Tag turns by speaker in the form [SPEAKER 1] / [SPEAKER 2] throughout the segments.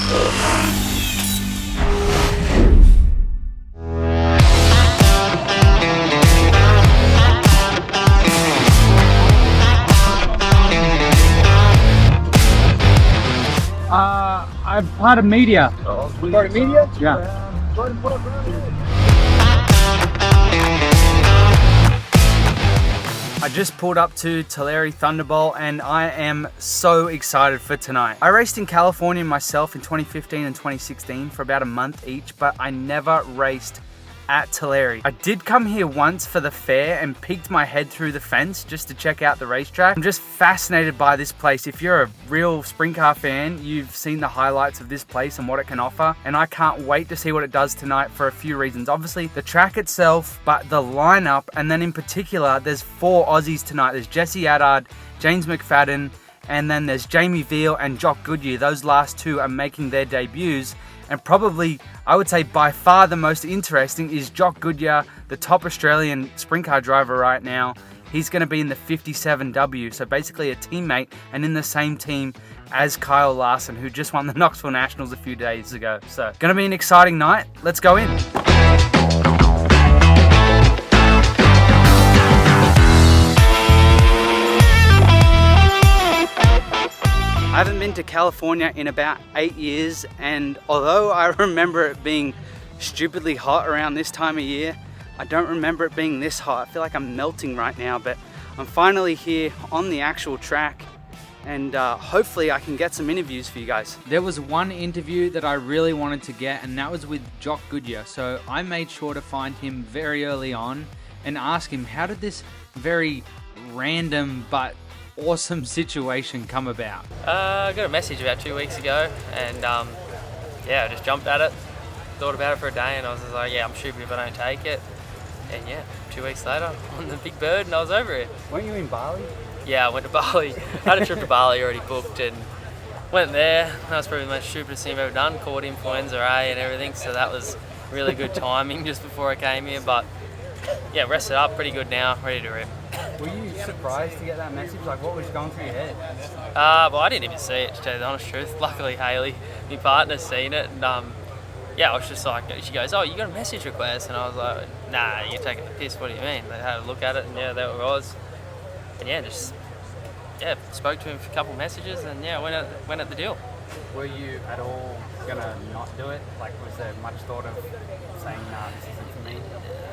[SPEAKER 1] I'm part of media.
[SPEAKER 2] Part of media?
[SPEAKER 1] Yeah. I just pulled up to Tulare Thunderbowl and I am so excited for tonight. I raced in California myself in 2015 and 2016 for about a month each, but I never raced at Tulare. I did come here once for the fair and peeked my head through the fence just to check out the racetrack. I'm just fascinated by this place. If you're a real sprint car fan, you've seen the highlights of this place and what it can offer, and I can't wait to see what it does tonight for a few reasons. Obviously the track itself, but the lineup, and then in particular there's 4 Aussies tonight. There's Jesse Addard, James McFadden, and then there's Jamie Veal and Jock Goodyer. Those last 2 are making their debuts. And probably, I would say by far the most interesting is Jock Goodyer, the top Australian sprint car driver right now. He's going to be in the 57W, so basically a teammate and in the same team as Kyle Larson, who just won the Knoxville Nationals a few days ago. So, going to be an exciting night. Let's go in. I haven't been to California in about 8 years, and although I remember it being stupidly hot around this time of year, I don't remember it being this hot. I feel like I'm melting right now, but I'm finally here on the actual track, and hopefully I can get some interviews for you guys. There was one interview that I really wanted to get, and that was with Jock Goodyer, so I made sure to find him very early on and ask him, how did this very random but awesome situation come about?
[SPEAKER 3] I got a message about 2 weeks ago, and yeah, I just jumped at it, thought about it for a day, and I was just like, yeah, I'm stupid if I don't take it. And yeah, 2 weeks later, on the big bird, and I was over it.
[SPEAKER 1] Weren't you in Bali?
[SPEAKER 3] Yeah, I went to Bali. I had a trip to Bali already booked, and went there. That was probably the most stupidest thing I've ever done. Caught influenza A and everything, so that was really good timing just before I came here. But yeah, rested up, pretty good now, ready to rip.
[SPEAKER 1] Were you surprised to get that message? Like, what was going through your head?
[SPEAKER 3] Well, I didn't even see it, to tell you the honest truth. Luckily, Haley, my partner's seen it, and yeah, I was just like, she goes, oh, you got a message request? And I was like, nah, you're taking the piss, what do you mean? They had a look at it, and yeah, there it was. And yeah, just, yeah, spoke to him for a couple messages, and yeah, went at the deal.
[SPEAKER 1] Were you at all gonna not do it? Like, was there much thought of saying, nah, this isn't for me?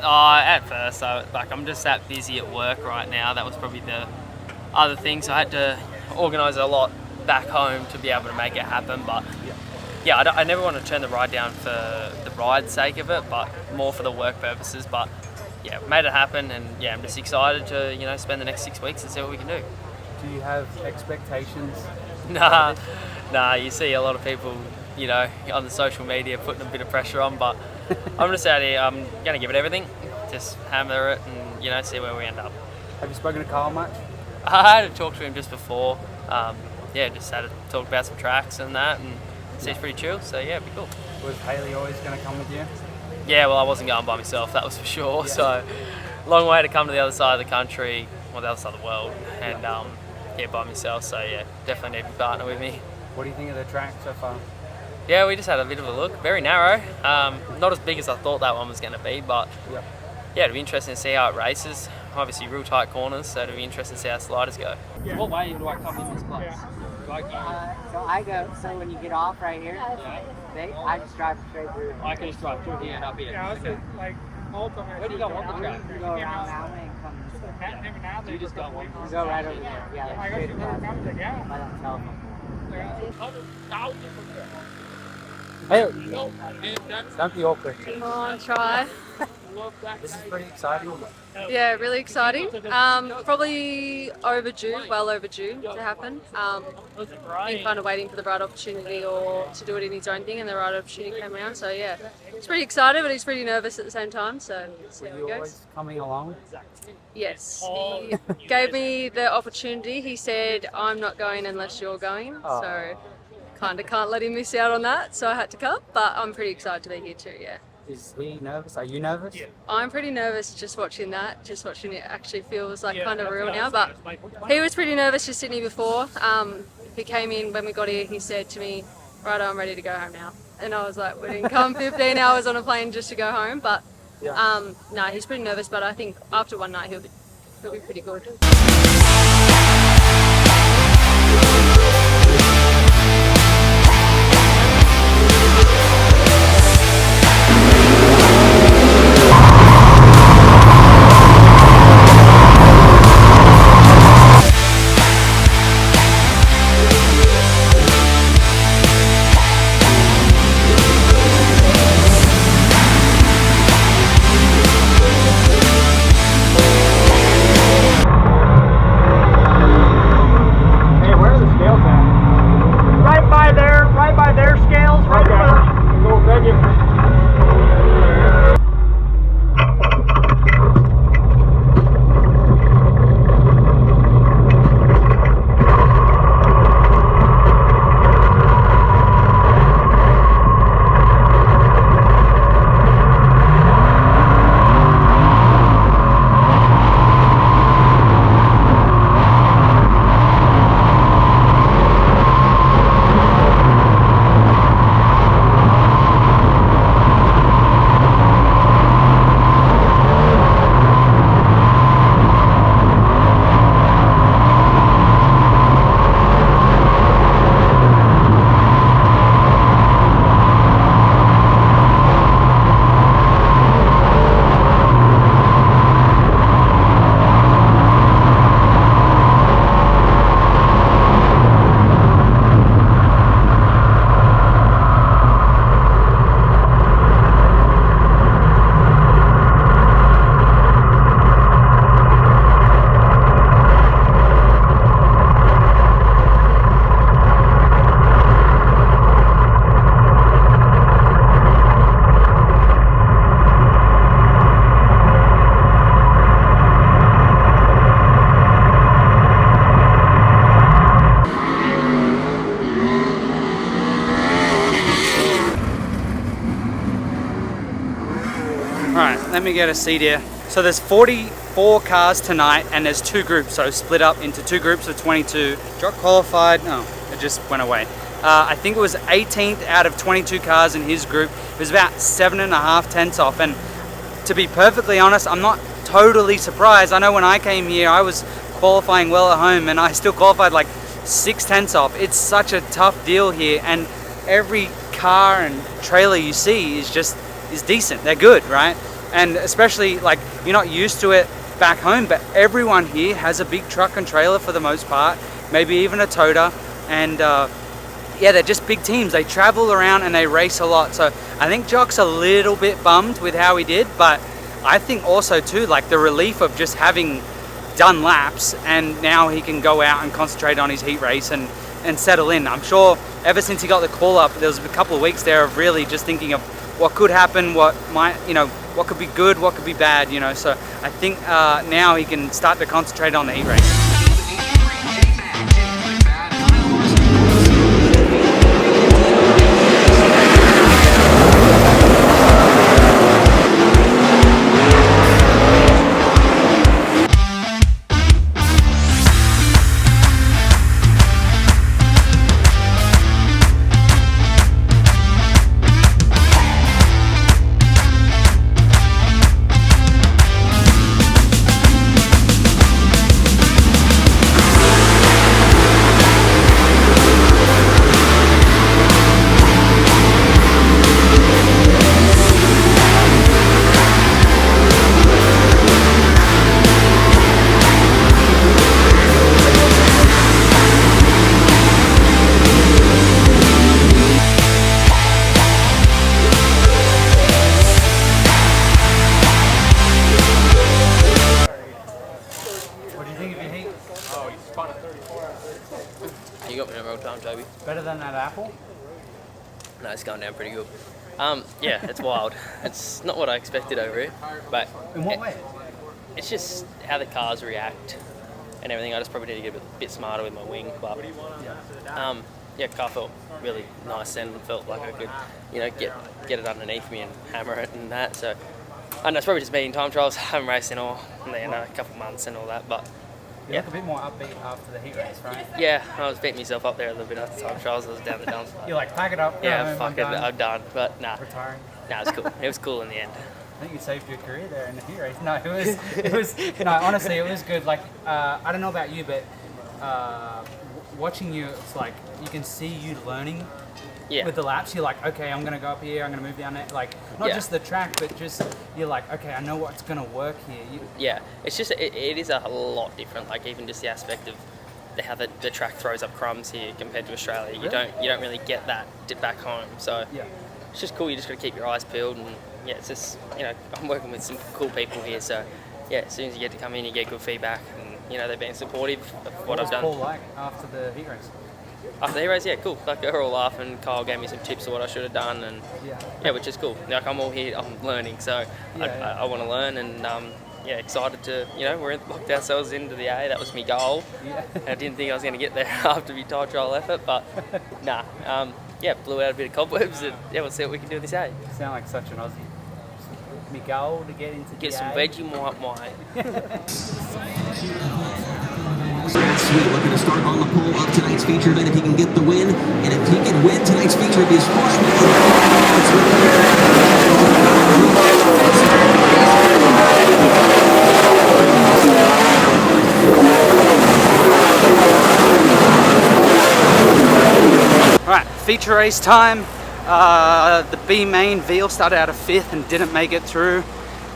[SPEAKER 3] At first, I'm just that busy at work right now. That was probably the other thing, so I had to organise a lot back home to be able to make it happen. But yeah, I never want to turn the ride down for the ride's sake of it, but more for the work purposes. But yeah, made it happen, and yeah, I'm just excited to spend the next 6 weeks and see what we can do.
[SPEAKER 1] Do you have expectations?
[SPEAKER 3] Nah. You see a lot of people, on the social media putting a bit of pressure on, but I'm just out here. I'm gonna give it everything, just hammer it, and see where we end up.
[SPEAKER 1] Have you spoken to Kyle much?
[SPEAKER 3] I had to talk to him just before. Yeah, just had to talk about some tracks and that, and he's pretty chill. So yeah, it'd be cool.
[SPEAKER 1] Was Haley always gonna come with you?
[SPEAKER 3] Yeah, well, I wasn't going by myself, that was for sure. Yeah. So long way to come to the other side of the country, well, the other side of the world, and yeah, by myself. So yeah, definitely need a partner with me.
[SPEAKER 1] What do you think of the track so far?
[SPEAKER 3] Yeah, we just had a bit of a look. Very narrow. Not as big as I thought that one was going to be, but yeah, it'll be interesting to see how it races. Obviously, real tight corners, so it'll be interesting to see how sliders go.
[SPEAKER 1] Yeah. What way do I come in this place?
[SPEAKER 4] So when you get off right here, I just drive straight through.
[SPEAKER 1] I can just drive through here and up here.
[SPEAKER 4] Yeah,
[SPEAKER 1] okay. Where do you go on the track?
[SPEAKER 4] You go around that way and come this way.
[SPEAKER 1] So you just go on one.
[SPEAKER 4] You go right over there. Yeah, like straight across. By that telephone.
[SPEAKER 1] Hey, danke awkward.
[SPEAKER 5] Come on, try.
[SPEAKER 1] This is pretty exciting.
[SPEAKER 5] Yeah, really exciting. Probably overdue, well overdue to happen. Been kind of waiting for the right opportunity or to do it in his own thing, and the right opportunity came around. So yeah, he's pretty excited, but he's pretty nervous at the same time. So see how it goes.
[SPEAKER 1] Always coming along?
[SPEAKER 5] Yes, he gave me the opportunity. He said, "I'm not going unless you're going."
[SPEAKER 1] Oh.
[SPEAKER 5] So kind of can't let him miss out on that. So I had to come, but I'm pretty excited to be here too. Yeah.
[SPEAKER 1] Is he nervous? Are you nervous?
[SPEAKER 5] I'm pretty nervous just watching that. Just watching it actually feels like kind of real now. But he was pretty nervous just sitting here before. He came in when we got here. He said to me, right, I'm ready to go home now. And I was like, we didn't come 15 hours on a plane just to go home. But no, he's pretty nervous. But I think after one night he'll be pretty good.
[SPEAKER 1] Let me get a seat here. So there's 44 cars tonight and there's two groups, so split up into two groups of 22. Jock qualified, no, it just went away. I think it was 18th out of 22 cars in his group. It was about 7.5 tenths off, and to be perfectly honest, I'm not totally surprised. I know when I came here, I was qualifying well at home and I still qualified like 6 tenths off. It's such a tough deal here, and every car and trailer you see is decent. They're good, right? And especially, like, you're not used to it back home, but everyone here has a big truck and trailer for the most part, maybe even a toter, and yeah, they're just big teams. They travel around and they race a lot. So I think Jock's a little bit bummed with how he did, but I think also too, like, the relief of just having done laps and now he can go out and concentrate on his heat race and settle in. I'm sure ever since he got the call up, there was a couple of weeks there of really just thinking of what could happen, what might, what could be good, what could be bad, so I think now he can start to concentrate on the heat race.
[SPEAKER 3] You got me the wrong time, Toby.
[SPEAKER 1] Better than that apple?
[SPEAKER 3] No, it's going down pretty good. Yeah, it's wild. It's not what I expected over here, but
[SPEAKER 1] In what way?
[SPEAKER 3] it's just how the cars react and everything. I just probably need to get a bit smarter with my wing, but yeah, car felt really nice and felt like I could, get it underneath me and hammer it and that. So, and it's probably just me in time trials. I haven't raced in a couple months and all that, but
[SPEAKER 1] You look a bit more upbeat after the heat race, right?
[SPEAKER 3] Yeah, I was beating myself up there a little bit at the time trials. I was down the dumps.
[SPEAKER 1] You're like, pack it up.
[SPEAKER 3] Yeah,
[SPEAKER 1] home,
[SPEAKER 3] fuck it, I'm done. But nah,
[SPEAKER 1] retiring.
[SPEAKER 3] Nah, it was cool. It was cool in the end.
[SPEAKER 1] I think you saved your career there in the heat race. No, it was. No, honestly, it was good. Like, I don't know about you, but watching you, it's like you can see you learning.
[SPEAKER 3] Yeah.
[SPEAKER 1] With the laps, you're like, okay, I'm gonna go up here, I'm gonna move down there. Like, not just the track, but just you're like, okay, I know what's gonna work here.
[SPEAKER 3] Yeah, it's just it is a lot different. Like even just the aspect of how the track throws up crumbs here compared to Australia. You don't really get that back home. So it's just cool. You just got to keep your eyes peeled, and yeah, it's just I'm working with some cool people here. So yeah, as soon as you get to come in, you get good feedback, and they've been supportive of what I've done.
[SPEAKER 1] What was Paul like after the heat race?
[SPEAKER 3] After the heat race, yeah, cool. Like they were all laughing. Kyle gave me some tips of what I should have done, and yeah, which is cool. Like I'm all here, I'm learning, so I want to learn, and excited to we're locked ourselves into the A. That was my goal. I didn't think I was going to get there after my time trial effort, but nah, blew out a bit of cobwebs, and we'll see what we can do this A.
[SPEAKER 1] You sound like such an Aussie. My goal to get into
[SPEAKER 3] get
[SPEAKER 1] the
[SPEAKER 3] some
[SPEAKER 1] A.
[SPEAKER 3] Vegemite.
[SPEAKER 2] Sweet looking to start on the pole of tonight's feature event if he can get the win. And if he can win tonight's feature, it'll be his first win.
[SPEAKER 1] Alright, feature race time. The B main Veal started out of 5th and didn't make it through.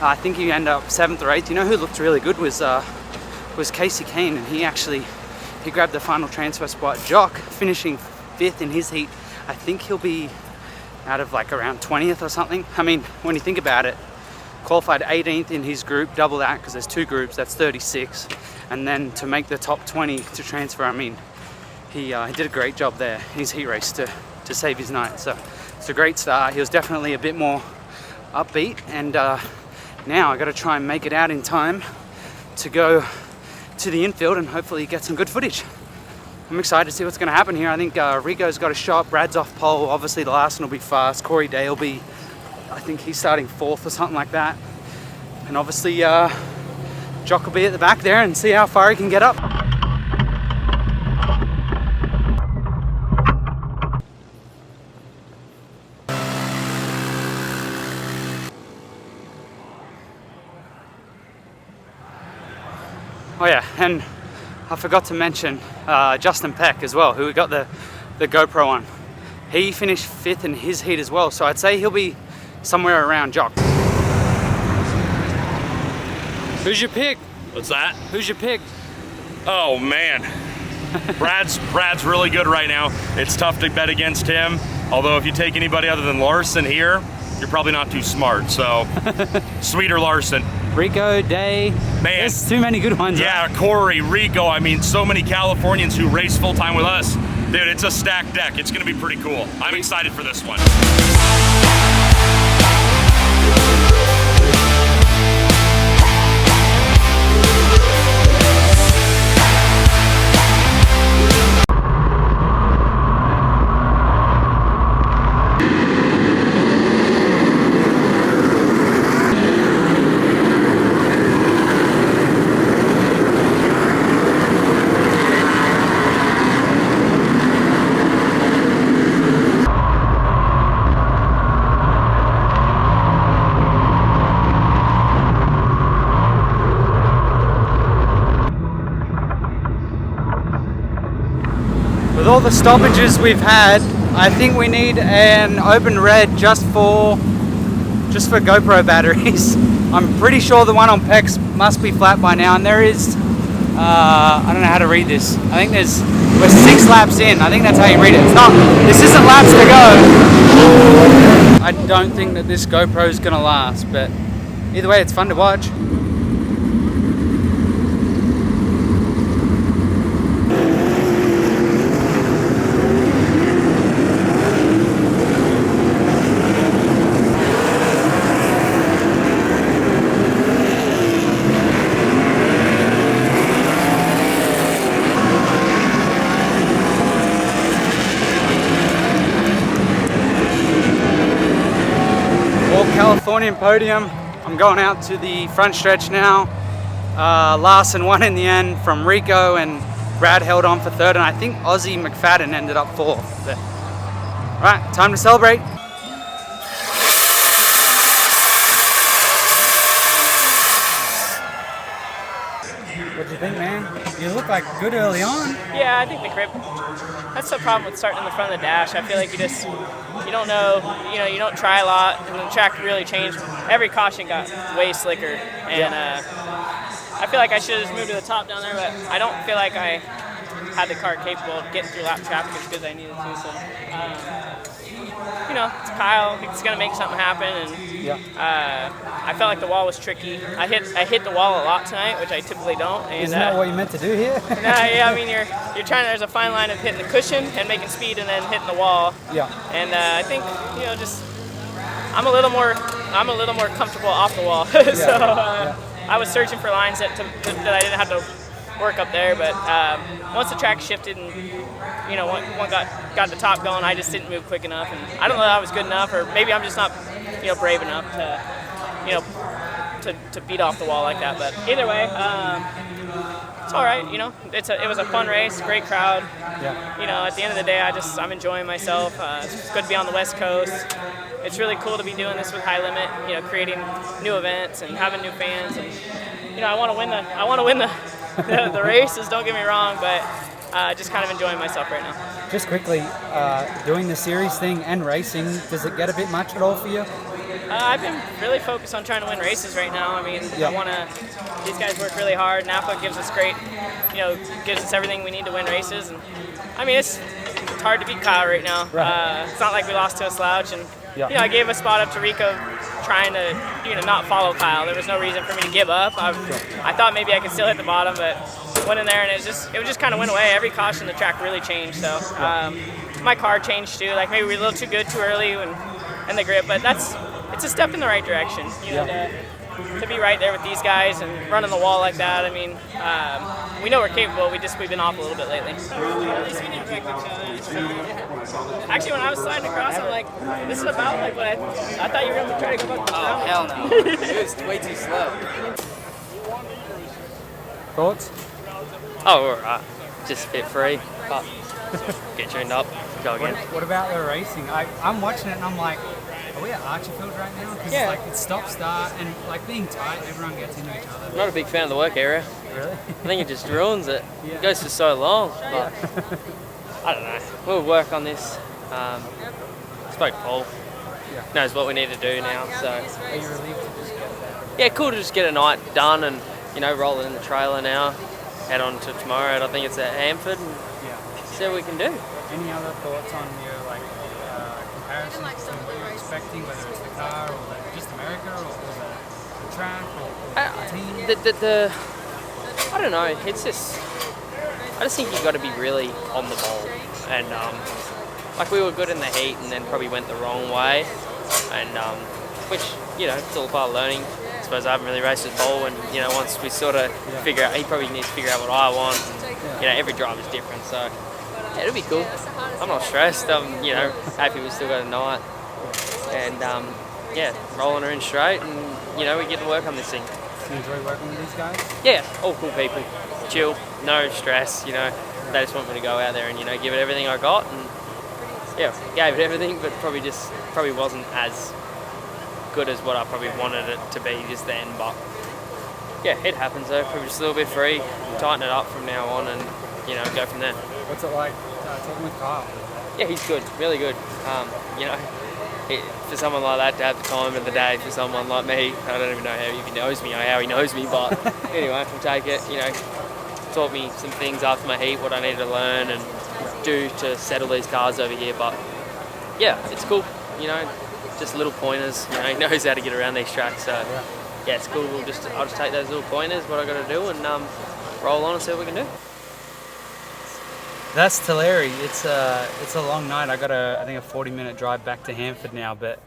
[SPEAKER 1] I think he ended up 7th or 8th. You know who looked really good was Casey Kane, and he grabbed the final transfer spot. Jock finishing 5th in his heat. I think he'll be out of like around 20th or something. I mean, when you think about it, qualified 18th in his group, double that because there's 2 groups, that's 36. And then to make the top 20 to transfer, I mean, he did a great job there in his heat race to save his night. So it's a great start. He was definitely a bit more upbeat, and now I got to try and make it out in time to go to the infield and hopefully get some good footage. I'm excited to see what's going to happen here. I think Rico's got a shot, Brad's off pole, obviously the last one will be fast. Corey Day will be, I think he's starting 4th or something like that. And obviously Jock will be at the back there and see how far he can get up. Oh yeah, and I forgot to mention Justin Peck as well, who we got the GoPro on. He finished 5th in his heat as well, so I'd say he'll be somewhere around Jock. Who's your pick?
[SPEAKER 6] What's that?
[SPEAKER 1] Who's your pick?
[SPEAKER 6] Oh man, Brad's really good right now. It's tough to bet against him. Although if you take anybody other than Larson here, you're probably not too smart. So, Sweeter Larson.
[SPEAKER 1] Rico, Day, man, there's too many good ones.
[SPEAKER 6] Yeah,
[SPEAKER 1] right?
[SPEAKER 6] Corey, Rico, I mean, so many Californians who race full-time with us. Dude, it's a stacked deck. It's gonna be pretty cool. I'm excited for this one.
[SPEAKER 1] With all the stoppages we've had, I think we need an open red just for GoPro batteries. I'm pretty sure the one on Pex must be flat by now, and there is, I don't know how to read this. I think we're 6 laps in. I think that's how you read it. This isn't laps to go. I don't think that this GoPro is gonna last, but either way, it's fun to watch. Californian podium. I'm going out to the front stretch now. Larson won in the end from Rico, and Brad held on for third, and I think Ozzy McFadden ended up fourth. But, all right, time to celebrate. What do you think, man? You look like good early on.
[SPEAKER 7] Yeah, I think the grip. That's the problem with starting in the front of the dash. I feel like you don't know, you don't try a lot, and the track really changed. Every caution got way slicker, and I feel like I should have just moved to the top down there, but I don't feel like I had the car capable of getting through lap traffic as good as I needed to. So, it's Kyle. He's gonna make something happen, and I felt like the wall was tricky. I hit the wall a lot tonight, which I typically don't. And,
[SPEAKER 1] isn't that what you meant to do here?
[SPEAKER 7] Yeah, I mean you're trying. There's a fine line of hitting the cushion and making speed, and then hitting the wall.
[SPEAKER 1] Yeah.
[SPEAKER 7] And I think I'm a little more comfortable off the wall. I was searching for lines that I didn't have to work up there, but once the track shifted and one got the top going, I just didn't move quick enough, and I don't know that I was good enough, or maybe I'm just not brave enough to beat off the wall like that. But either way, it's all right. It was a fun race, great crowd.
[SPEAKER 1] Yeah.
[SPEAKER 7] At the end of the day, I'm enjoying myself. It's good to be on the West Coast. It's really cool to be doing this with High Limit. Creating new events and having new fans. And I want to win the races. Don't get me wrong, but just kind of enjoying myself right now.
[SPEAKER 1] Just quickly, doing the series thing and racing, does it get a bit much at all for you?
[SPEAKER 7] I've been really focused on trying to win races right now. I mean, these guys work really hard. Napa gives us gives us everything we need to win races. And I mean, it's hard to beat Kyle right now.
[SPEAKER 1] Right.
[SPEAKER 7] It's not like we lost to a slouch. And, I gave a spot up to Rico trying to, not follow Kyle. There was no reason for me to give up. I thought maybe I could still hit the bottom, but went in there and it just kind of went away. Every caution, the track really changed. So my car changed too. Like maybe we were a little too good too early and the grip, but it's a step in the right direction. To be right there with these guys and running the wall like that. I mean, we know we're capable. We've been off a little bit lately. Actually, when I was sliding across, I'm like, this is about like what I thought you were going to try to go back.
[SPEAKER 4] Oh, hell no. It was way too slow.
[SPEAKER 1] Thoughts?
[SPEAKER 3] Oh, all right. Just a bit free, but get tuned up, go again.
[SPEAKER 1] What about the racing? I'm watching it and I'm like, are we at Archerfield right now? Because it's stop-start and being tight, everyone gets into each other.
[SPEAKER 3] I'm not a big fan of the work area.
[SPEAKER 1] Really?
[SPEAKER 3] I think it just ruins it. It goes for so long, but I don't know. We'll work on this. Spoke to Paul. Knows what we need to do now. So
[SPEAKER 1] Are you relieved to just get that?
[SPEAKER 3] yeah, cool to just get a night done and roll it in the trailer now. Head on to tomorrow. I think it's at Hamford and see what we can do.
[SPEAKER 1] Any other thoughts on your comparisons to what you're expecting, whether it's the car or just America or the track or the team?
[SPEAKER 3] I don't know. It's just I just think you've got to be really on the ball, and we were good in the heat, and then probably went the wrong way, and which it's all part of learning. I suppose I haven't really raced with Paul, and once we sort of figure out, he probably needs to figure out what I want. And, every driver's different, so it'll be cool. I'm not stressed. I'm happy we still got a night, and rolling her in straight, and we get to work on this thing.
[SPEAKER 1] Do you enjoy working with these guys?
[SPEAKER 3] Yeah, all cool people, chill, no stress. They just want me to go out there and give it everything I got, and gave it everything, but probably wasn't as good as what I probably wanted it to be just then. But it happens though. Probably just a little bit free, tighten it up from now on, and go from there.
[SPEAKER 1] What's it like talking with Kyle?
[SPEAKER 3] Yeah, he's good, really good. For someone like that to have the time of the day, for someone like me, I don't even know how he knows me or how he knows me, but anyway, I'll take it. Taught me some things after my heat, what I needed to learn and do to settle these cars over here. But it's cool. Just little pointers. He knows how to get around these tracks. So it's cool. I'll just take those little pointers, what I got to do, and roll on and see what we can do.
[SPEAKER 1] That's Tulare. It's a long night. I got I think a 40-minute drive back to Hamford now, but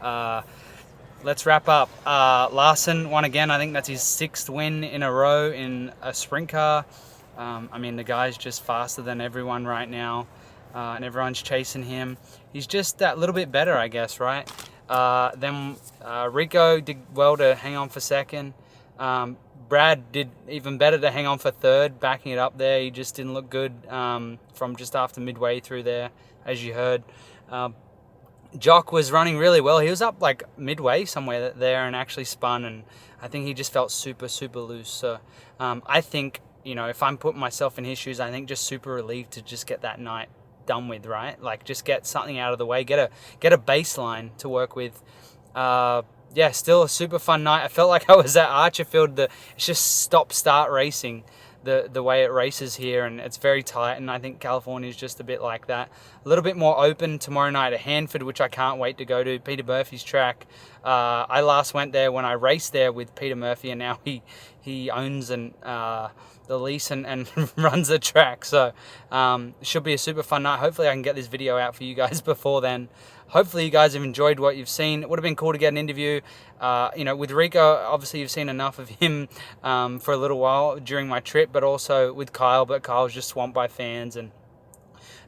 [SPEAKER 1] let's wrap up. Larson won again. I think that's his 6th win in a row in a sprint car. The guy's just faster than everyone right now, and everyone's chasing him. He's just that little bit better, I guess, right? Then Rico did well to hang on for second. Brad did even better to hang on for third, backing it up there. He just didn't look good from just after midway through there, as you heard. Jock was running really well. He was up like midway somewhere there and actually spun, and I think he just felt super, super loose. So I think, you know, if I'm putting myself in his shoes, I think just super relieved to just get that night done with, right? Like just get something out of the way, get a baseline to work with. Yeah, still a super fun night. I felt like I was at Archerfield. It's just stop-start racing, the way it races here, and it's very tight, and I think California is just a bit like that. A little bit more open tomorrow night at Hanford, which I can't wait to go to. Peter Murphy's track. I last went there when I raced there with Peter Murphy, and now he owns the lease and runs the track. So should be a super fun night. Hopefully I can get this video out for you guys before then. Hopefully you guys have enjoyed what you've seen. It would have been cool to get an interview. You know, with Rico, obviously you've seen enough of him for a little while during my trip, but also with Kyle. But Kyle's just swamped by fans, and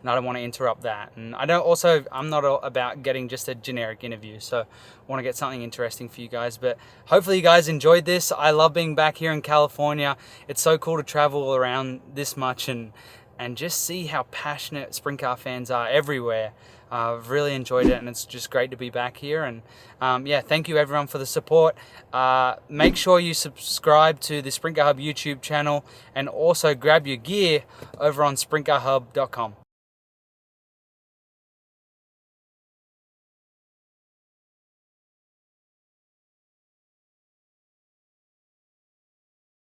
[SPEAKER 1] I don't want to interrupt that. And I'm not about getting just a generic interview, so I want to get something interesting for you guys. But hopefully you guys enjoyed this. I love being back here in California. It's so cool to travel around this much and just see how passionate sprint car fans are everywhere. I've really enjoyed it, and it's just great to be back here. And yeah, thank you everyone for the support. Make sure you subscribe to the Sprint Car Hub YouTube channel, and also grab your gear over on sprintcarhub.com.